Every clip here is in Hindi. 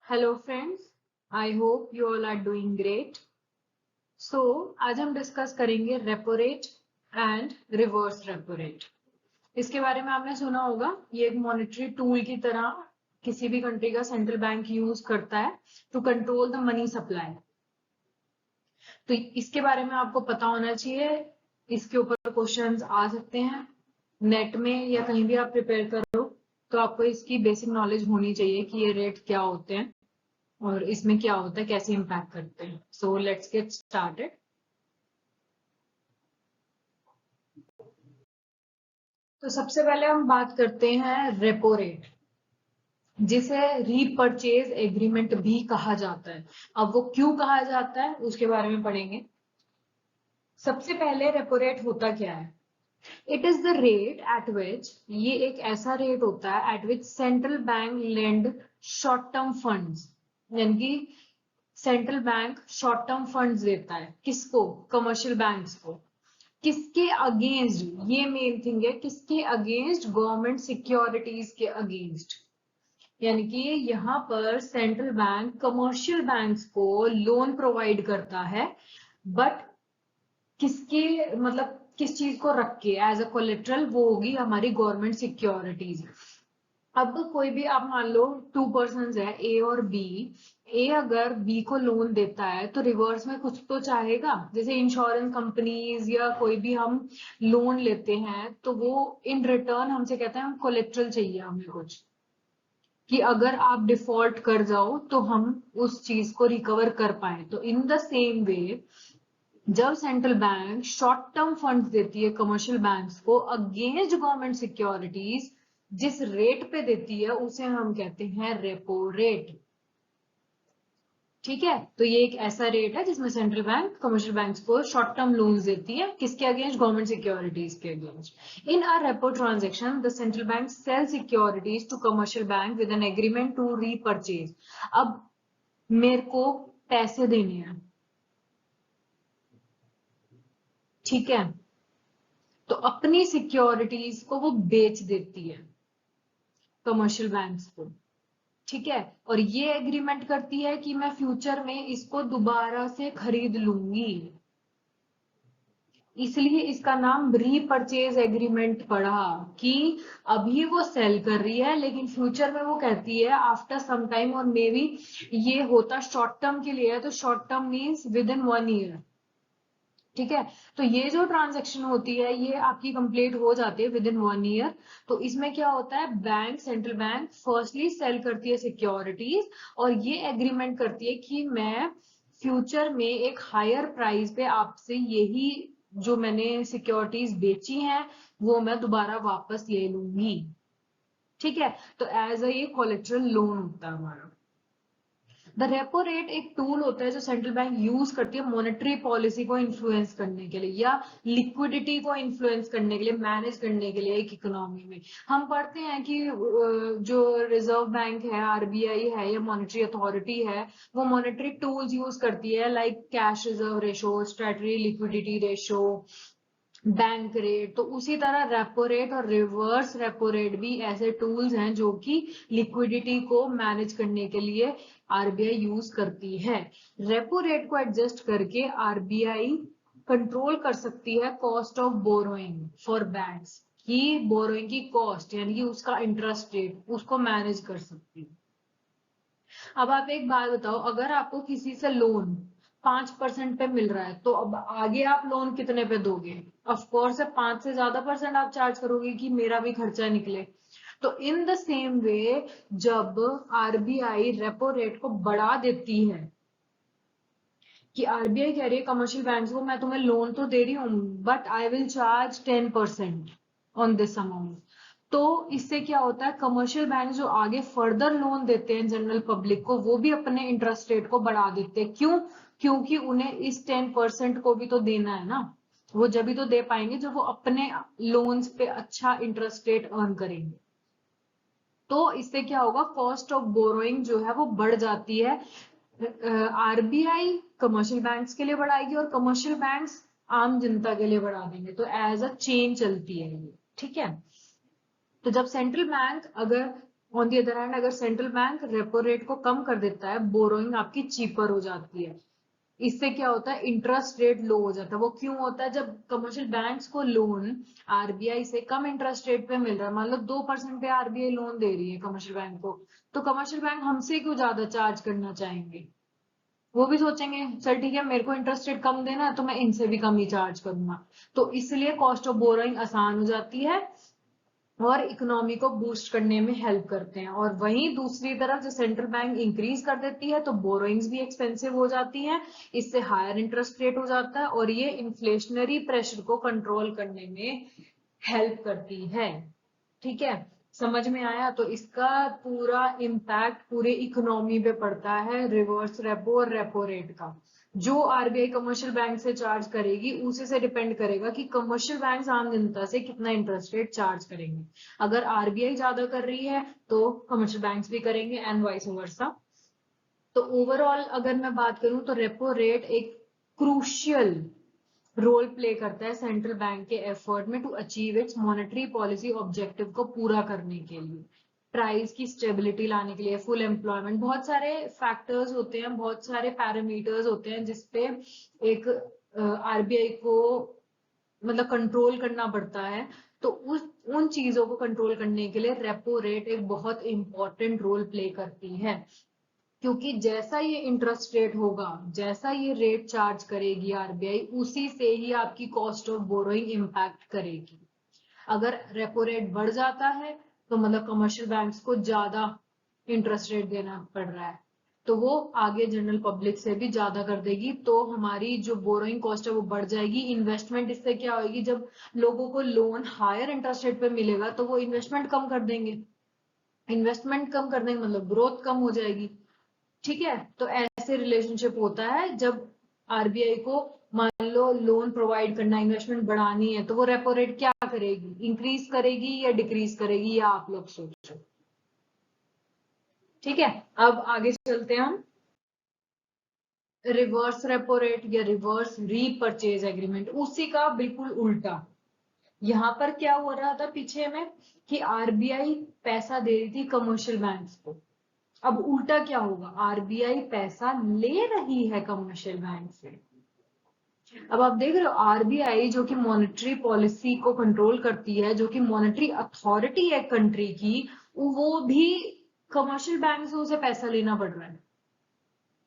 Hello friends, I hope you all are doing great. So आज हम डिस्कस करेंगे repo rate and reverse repo rate. इसके बारे में आपने सुना होगा, ये एक मॉनेटरी टूल की तरह किसी भी कंट्री का सेंट्रल बैंक यूज करता है to control the money supply. तो इसके बारे में आपको पता होना चाहिए। इसके ऊपर क्वेश्चंस आ सकते हैं नेट में या कहीं भी आप प्रिपेयर करो, तो आपको इसकी बेसिक नॉलेज होनी चाहिए कि ये रेट क्या होते हैं और इसमें क्या होता है, कैसे इम्पैक्ट करते हैं। So let's get started. तो सबसे पहले हम बात करते हैं रेपो रेट, जिसे रीपर्चेज एग्रीमेंट भी कहा जाता है। अब वो क्यों कहा जाता है उसके बारे में पढ़ेंगे। सबसे पहले रेपो रेट होता क्या है? It is the rate at which, ये एक ऐसा रेट होता है at which central bank lend short term funds, यानी कि central bank short term funds देता है किसको? कमर्शियल बैंक्स को। किसके अगेंस्ट? ये मेन थिंग है, किसके अगेंस्ट? गवर्नमेंट सिक्योरिटीज के अगेंस्ट। यानी कि यहाँ पर सेंट्रल बैंक कमर्शियल बैंक्स को लोन प्रोवाइड करता है, बट किसके, मतलब किस चीज को रख के? एज अ कोलेट्रल वो होगी हमारी गवर्नमेंट सिक्योरिटीज। अब कोई भी, आप मान लो टू पर्सन है, ए और बी। ए अगर बी को लोन देता है तो रिवर्स में कुछ तो चाहेगा। जैसे इंश्योरेंस कंपनीज या कोई भी हम लोन लेते हैं तो वो इन रिटर्न हमसे कहते हैं कोलेट्रल चाहिए हमें कुछ, कि अगर आप डिफॉल्ट कर जाओ तो हम उस चीज को रिकवर कर पाए। तो इन द सेम वे, जब central bank short term funds देती है कमर्शियल बैंक्स को अगेंस्ट गवर्नमेंट सिक्योरिटीज, जिस रेट पे देती है उसे हम कहते हैं रेपो रेट। ठीक है, तो ये एक ऐसा रेट है जिसमें सेंट्रल बैंक कमर्शियल बैंक्स को शॉर्ट टर्म लोन्स देती है, किसके अगेंस्ट? गवर्नमेंट सिक्योरिटीज के against. In a repo transaction the central bank sell securities to commercial bank with an agreement to repurchase. अब मेरे को पैसे देने हैं, ठीक है, तो अपनी सिक्योरिटीज को वो बेच देती है कमर्शियल बैंक्स को। ठीक है, और ये एग्रीमेंट करती है कि मैं फ्यूचर में इसको दोबारा से खरीद लूंगी, इसलिए इसका नाम रीपर्चेज एग्रीमेंट पड़ा। कि अभी वो सेल कर रही है लेकिन फ्यूचर में वो कहती है आफ्टर सम टाइम, और मे बी ये होता शॉर्ट टर्म के लिए है, तो short term means with in 1 year. ठीक है, तो ये जो ट्रांजेक्शन होती है ये आपकी कंप्लीट हो जाती है विद इन 1 ईयर। तो इसमें क्या होता है, bank, central bank firstly sell करती है सिक्योरिटीज और ये एग्रीमेंट करती है कि मैं फ्यूचर में एक हायर प्राइस पे आपसे यही जो मैंने सिक्योरिटीज बेची हैं वो मैं दोबारा वापस ले लूंगी। ठीक है, तो एज अ ये कोलेटरल लोन होता है हमारा। द रेपो रेट एक टूल होता है जो सेंट्रल बैंक यूज करती है मॉनेटरी पॉलिसी को इन्फ्लुएंस करने के लिए या लिक्विडिटी को इन्फ्लुएंस करने के लिए, मैनेज करने के लिए एक इकोनॉमी में। हम पढ़ते हैं कि जो रिजर्व बैंक है, आरबीआई है या मॉनेटरी अथॉरिटी है, वो मॉनेटरी टूल्स यूज करती है like cash reserve ratio, statutory liquidity ratio, bank rate. तो उसी तरह रेपो रेट और रिवर्स रेपो रेट भी ऐसे टूल्स हैं जो कि लिक्विडिटी को मैनेज करने के लिए आरबीआई यूज करती है। रेपो रेट को एडजस्ट करके आरबीआई कंट्रोल कर सकती है cost of borrowing for banks, की बोरोइंग की कॉस्ट यानी कि उसका इंटरेस्ट रेट उसको मैनेज कर सकती है। अब आप एक बात बताओ, अगर आपको किसी से लोन 5% पे मिल रहा है तो अब आगे आप लोन कितने पे दोगे? ऑफ कोर्स 5 से ज्यादा परसेंट आप चार्ज करोगे कि मेरा भी खर्चा निकले। तो इन द सेम वे, जब आरबीआई रेपो रेट को बढ़ा देती है, कि आरबीआई कह रही है कमर्शियल बैंक्स को मैं तुम्हें लोन तो दे रही हूँ but I will charge 10% on this amount. तो इससे क्या होता है, कमर्शियल बैंक जो आगे फर्दर लोन देते हैं जनरल पब्लिक को वो भी अपने इंटरेस्ट रेट को बढ़ा देते हैं। क्यों? क्योंकि उन्हें इस 10% को भी तो देना है ना। वो जब भी तो दे पाएंगे जब वो अपने लोन्स पे अच्छा इंटरेस्ट रेट अर्न करेंगे। तो इससे क्या होगा, कॉस्ट ऑफ बोरोइंग जो है वो बढ़ जाती है। आरबीआई कमर्शियल बैंक्स के लिए बढ़ाएगी और कमर्शियल बैंक्स आम जनता के लिए बढ़ा देंगे, तो एज अ चेन चलती है ये। ठीक है, तो जब सेंट्रल बैंक अगर ऑन दी अदर हैंड अगर सेंट्रल बैंक रेपो रेट को कम कर देता है, बोरोइंग आपकी चीपर हो जाती है। इससे क्या होता है, इंटरेस्ट रेट लो हो जाता है। वो क्यों होता है, जब कमर्शियल बैंक्स को लोन आरबीआई से कम इंटरेस्ट रेट पे मिल रहा है, मान लो 2% पे आरबीआई लोन दे रही है कमर्शियल बैंक को, तो कमर्शियल बैंक हमसे क्यों ज्यादा चार्ज करना चाहेंगे। वो भी सोचेंगे चल ठीक है, मेरे को इंटरेस्ट रेट कम देना है तो मैं इनसे भी कम ही चार्ज करूंगा। तो इसलिए कॉस्ट ऑफ बोरोइंग आसान हो जाती है और इकोनॉमी को बूस्ट करने में हेल्प करते हैं। और वहीं दूसरी तरफ जो सेंट्रल बैंक इंक्रीज कर देती है तो बोरोइंग्स भी एक्सपेंसिव हो जाती हैं, इससे हायर इंटरेस्ट रेट हो जाता है और ये इन्फ्लेशनरी प्रेशर को कंट्रोल करने में हेल्प करती है। ठीक है, समझ में आया। तो इसका पूरा इम्पैक्ट पूरे इकोनॉमी पे पड़ता है, रिवर्स रेपो और रेपो रेट का। जो आरबीआई कमर्शियल बैंक से चार्ज करेगी उसी से डिपेंड करेगा कि कमर्शियल बैंक आम जनता से कितना इंटरेस्ट रेट चार्ज करेंगे। अगर आरबीआई ज्यादा कर रही है तो कमर्शियल बैंक्स भी करेंगे एंड वाइस वर्सा। तो ओवरऑल अगर मैं बात करूं तो रेपो रेट एक क्रूशियल रोल प्ले करता है सेंट्रल बैंक के एफर्ट में to achieve its monetary policy objective को पूरा करने के लिए, प्राइस की स्टेबिलिटी लाने के लिए, फुल एम्प्लॉयमेंट। बहुत सारे फैक्टर्स होते हैं, बहुत सारे पैरामीटर्स होते हैं जिसपे एक आरबीआई को मतलब कंट्रोल करना पड़ता है। तो उन चीजों को कंट्रोल करने के लिए रेपो रेट एक बहुत इंपॉर्टेंट रोल प्ले करती है। क्योंकि जैसा ये इंटरेस्ट रेट होगा, जैसा ये रेट चार्ज करेगी आरबीआई, उसी से ही आपकी कॉस्ट ऑफ बोरोइंग इम्पैक्ट करेगी। अगर रेपो रेट बढ़ जाता है तो मतलब कमर्शियल बैंक्स को ज्यादा इंटरेस्ट रेट देना पड़ रहा है, तो वो आगे जनरल पब्लिक से भी ज्यादा कर देगी, तो हमारी जो बोरोइंग कॉस्ट है वो बढ़ जाएगी। इन्वेस्टमेंट इससे क्या होगी, जब लोगों को लोन हायर इंटरेस्ट रेट पे मिलेगा तो वो इन्वेस्टमेंट कम कर देंगे, इन्वेस्टमेंट कम कर देंगे मतलब ग्रोथ कम हो जाएगी। ठीक है, तो ऐसे रिलेशनशिप होता है जब आरबीआई को मान लो लोन प्रोवाइड करना, इन्वेस्टमेंट बढ़ानी है, तो वो रेपो रेट क्या करेगी, इंक्रीज करेगी या डिक्रीज करेगी, या आप लोग सोचो। ठीक है, अब आगे चलते हैं हम। रिवर्स रेपो रेट या रिवर्स रीपरचेज एग्रीमेंट, उसी का बिल्कुल उल्टा। यहाँ पर क्या हो रहा था पीछे में कि आरबीआई पैसा दे रही थी कमर्शियल बैंक्स को, अब उल्टा क्या होगा, आरबीआई पैसा ले रही है कमर्शियल बैंक से। अब आप देख रहे हो आरबीआई जो कि मॉनेटरी पॉलिसी को कंट्रोल करती है, जो कि मॉनेटरी अथॉरिटी है कंट्री की, वो भी कमर्शियल बैंक से उसे पैसा लेना पड़ रहा है।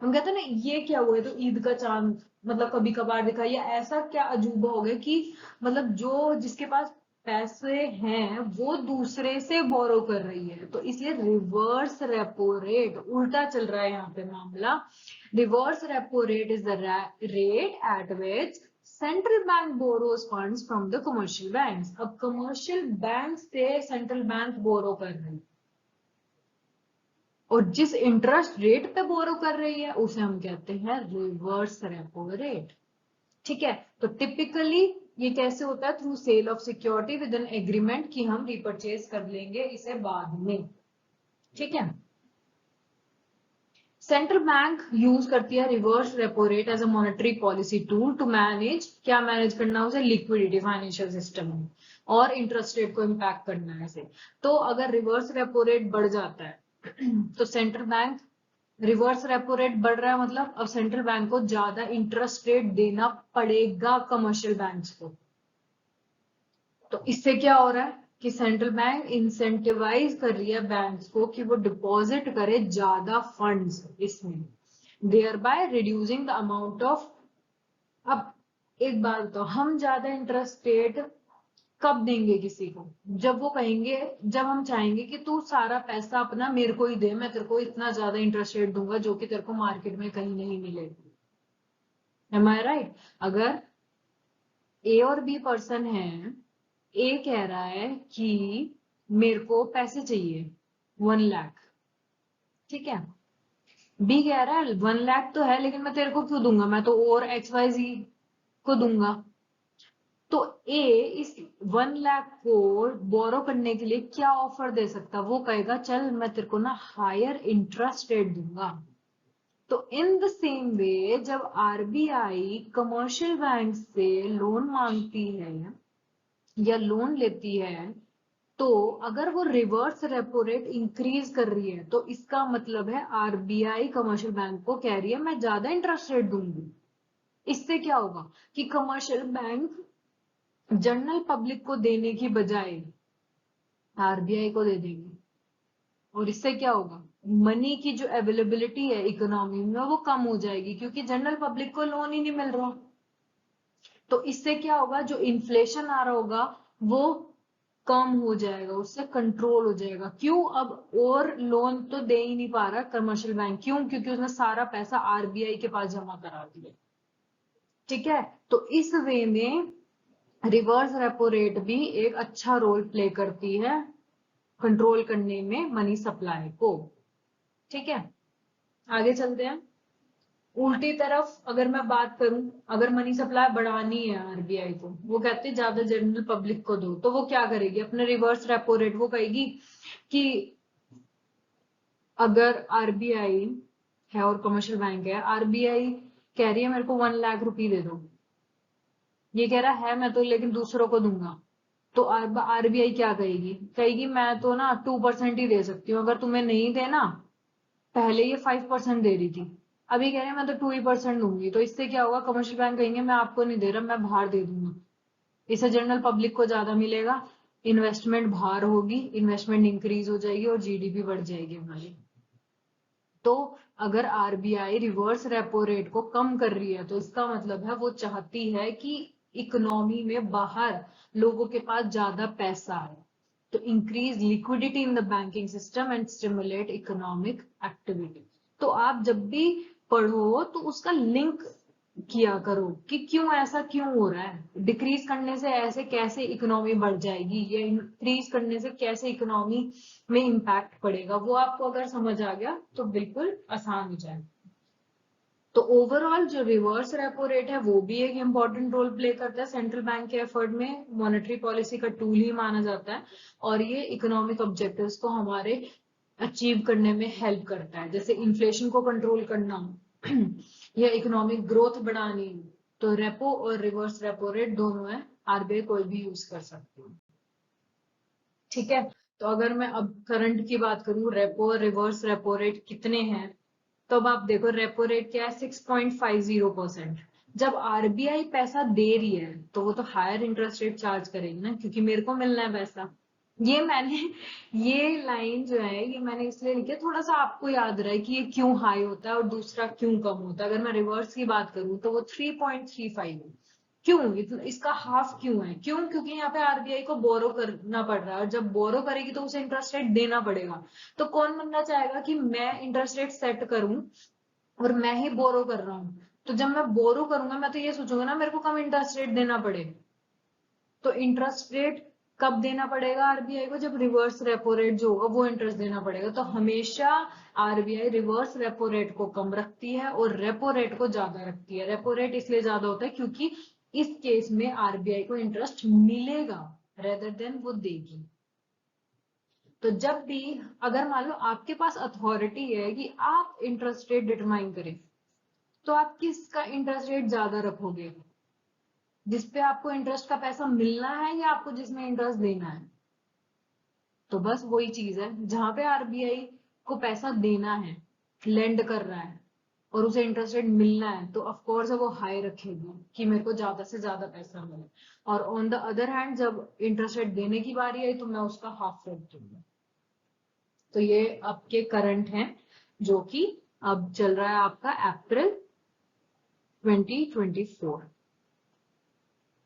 हम कहते हैं ना ये क्या हुआ है, तो ईद का चांद मतलब कभी कभार दिखा, या ऐसा क्या अजूबा हो गया कि मतलब जो जिसके पास पैसे हैं वो दूसरे से बोरो कर रही है, तो इसलिए रिवर्स रेपो रेट उल्टा चल रहा है यहाँ पे मामला। Reverse repo rate is the rate at which central bank borrows funds from the commercial banks. अब कमर्शियल बैंक से सेंट्रल बैंक बोरो कर रही है और जिस इंटरेस्ट रेट पे बोरो कर रही है उसे हम कहते हैं रिवर्स रेपो रेट। ठीक है, तो टिपिकली ये कैसे होता है, through sale of security with an agreement कि हम रिपर्चेज कर लेंगे इसे बाद में। ठीक है, सेंट्रल बैंक यूज करती है reverse repo rate as a monetary policy tool to manage, क्या मैनेज करना उसे, लिक्विडिटी फाइनेंशियल सिस्टम में, और इंटरेस्ट रेट को इम्पैक्ट करना है इसे। तो अगर रिवर्स रेपो रेट बढ़ जाता है तो central bank, reverse repo rate बढ़ रहा है मतलब अब सेंट्रल बैंक को ज्यादा इंटरेस्ट रेट देना पड़ेगा कमर्शियल बैंक्स को। तो इससे क्या हो रहा है कि सेंट्रल बैंक इंसेंटिवाइज कर रही है बैंक्स को कि वो डिपॉजिट करे ज्यादा फंड्स इसमें, thereby reducing the amount of. अब एक बात बताओ, हम ज्यादा इंटरेस्ट रेट कब देंगे किसी को, जब वो कहेंगे, जब हम चाहेंगे कि तू सारा पैसा अपना मेरे को ही दे, मैं तेरे को इतना ज्यादा इंटरेस्ट रेट दूंगा जो कि तेरे को मार्केट में कहीं नहीं मिलेगा। एम आई राइट। अगर ए और बी पर्सन है, ए कह रहा है कि मेरे को पैसे चाहिए 1 लाख, ठीक है, बी कह रहा है 1 लाख तो है लेकिन मैं तेरे को क्यों दूंगा, मैं तो और एक्स वाई जी को दूंगा। तो ए इस 1 लाख को बोरो करने के लिए क्या ऑफर दे सकता, वो कहेगा चल मैं तेरे को ना हायर इंटरेस्ट रेट दूंगा। तो इन द सेम वे जब आरबीआई कमर्शियल बैंक से लोन मांगती है या लोन लेती है तो अगर वो रिवर्स रेपो रेट इंक्रीज कर रही है तो इसका मतलब है आरबीआई कमर्शियल बैंक को कह रही है मैं ज्यादा इंटरेस्ट रेट दूंगी। इससे क्या होगा कि कमर्शियल बैंक जनरल पब्लिक को देने की बजाय आरबीआई को दे देंगे, और इससे क्या होगा मनी की जो अवेलेबिलिटी है इकोनॉमी में वो कम हो जाएगी क्योंकि जनरल पब्लिक को लोन ही नहीं मिल रहा। तो इससे क्या होगा जो इन्फ्लेशन आ रहा होगा वो कम हो जाएगा, उससे कंट्रोल हो जाएगा। क्यों? अब और लोन तो दे ही नहीं पा रहा कमर्शियल बैंक, क्यों? क्योंकि उसने सारा पैसा आरबीआई के पास जमा करा दिया। ठीक है, तो इस वे में रिवर्स रेपो रेट भी एक अच्छा रोल प्ले करती है कंट्रोल करने में मनी सप्लाई को। ठीक है, आगे चलते हैं। उल्टी तरफ अगर मैं बात करूं, अगर मनी सप्लाई बढ़ानी है आरबीआई को, वो कहते हैं ज्यादा जनरल पब्लिक को दो, तो वो क्या करेगी अपने रिवर्स रेपो रेट, वो कहेगी कि अगर आरबीआई है और कमर्शियल बैंक है, आरबीआई कह रही है मेरे को 1 लाख रुपए दे दो, ये कह रहा है मैं तो लेकिन दूसरों को दूंगा, तो आरबीआई क्या कहेगी? कहेगी मैं तो ना 2% ही दे सकती हूँ, अगर तुम्हें नहीं देना, पहले ये 5% दे रही थी, अभी कह रहे हैं मैं तो 2% दूंगी। तो इससे क्या होगा कमर्शियल बैंक कहेंगे मैं आपको नहीं दे रहा, मैं बाहर दे दूंगा। इससे जनरल पब्लिक को ज्यादा मिलेगा, इन्वेस्टमेंट बाहर होगी, इन्वेस्टमेंट इंक्रीज हो जाएगी और जीडीपी बढ़ जाएगी हमारी। तो अगर आरबीआई रिवर्स रेपो रेट को कम कर रही है तो इसका मतलब है वो चाहती है कि इकोनॉमी में बाहर लोगों के पास ज्यादा पैसा है, तो increase liquidity in the banking system and stimulate economic activity. तो आप जब भी पढ़ो तो उसका लिंक किया करो कि क्यों ऐसा क्यों हो रहा है, डिक्रीज करने से ऐसे कैसे इकोनॉमी बढ़ जाएगी या इंक्रीज करने से कैसे इकोनॉमी में इम्पैक्ट पड़ेगा, वो आपको अगर समझ आ गया तो बिल्कुल आसान हो जाएगा। तो ओवरऑल जो रिवर्स रेपो रेट है वो भी एक इम्पॉर्टेंट रोल प्ले करता है सेंट्रल बैंक के एफर्ट में, मॉनेटरी पॉलिसी का टूल ही माना जाता है, और ये इकोनॉमिक ऑब्जेक्टिव्स को हमारे अचीव करने में हेल्प करता है, जैसे इन्फ्लेशन को कंट्रोल करना या इकोनॉमिक ग्रोथ बढ़ानी, तो रेपो और रिवर्स रेपो रेट दोनों है, आरबीआई कोई भी यूज कर सकती है। ठीक है, तो अगर मैं अब करंट की बात करूं, रेपो और रिवर्स रेपो रेट कितने हैं, तो अब आप देखो रेपो रेट क्या है 6.50%। जब आरबीआई पैसा दे रही है तो वो तो हायर इंटरेस्ट रेट चार्ज करेगी ना, क्योंकि मेरे को मिलना है पैसा। ये मैंने ये लाइन जो है ये मैंने इसलिए लिखी है थोड़ा सा आपको याद रहे कि ये क्यों हाई होता है और दूसरा क्यों कम होता है। अगर मैं रिवर्स की बात करूं तो वो 3.35 है। क्यों इसका हाफ क्यों है? क्यों? क्योंकि यहाँ पे आरबीआई को बोरो करना पड़ रहा है, और जब बोरो करेगी तो उसे इंटरेस्ट रेट देना पड़ेगा। तो कौन बनना चाहेगा कि मैं इंटरेस्ट रेट सेट करूं और मैं ही बोरो कर रहा हूँ? तो जब मैं बोरो करूंगा मैं तो ये सोचूंगा ना मेरे को कम इंटरेस्ट रेट देना पड़े। तो इंटरेस्ट रेट कब देना पड़ेगा आरबीआई को? जब रिवर्स रेपो रेट जो होगा वो इंटरेस्ट देना पड़ेगा। तो हमेशा आरबीआई रिवर्स रेपो रेट को कम रखती है और रेपो रेट को ज्यादा रखती है। रेपो रेट इसलिए ज्यादा होता है क्योंकि इस केस में आरबीआई को इंटरेस्ट मिलेगा रेदर देन वो देगी। तो जब भी अगर मान लो आपके पास अथॉरिटी है कि आप इंटरेस्ट रेट डिटरमाइन करें, तो आप किसका इंटरेस्ट रेट ज्यादा रखोगे? जिसपे आपको इंटरेस्ट का पैसा मिलना है या आपको जिसमें इंटरेस्ट देना है? तो बस वही चीज है, जहां पे आरबीआई को पैसा देना है, लेंड कर रहा है और उसे इंटरेस्ट रेट मिलना है, तो ऑफ कोर्स वो हाई रखेगी कि मेरे को ज्यादा से ज्यादा पैसा मिले। और ऑन द अदर हैंड जब इंटरेस्ट रेट देने की बारी आई तो मैं उसका हाफ रख दूंगा। तो ये आपके करंट हैं जो कि अब चल रहा है आपका अप्रैल 2024।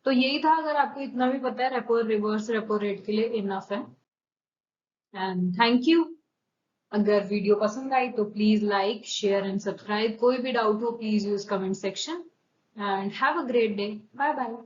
तो यही था, अगर आपको इतना भी पता है रेपो रिवर्स रेपो रेट के लिए इनफ है। And thank you. अगर वीडियो पसंद आई तो please like share and subscribe. कोई भी डाउट हो please use comment section and have a great day. Bye bye.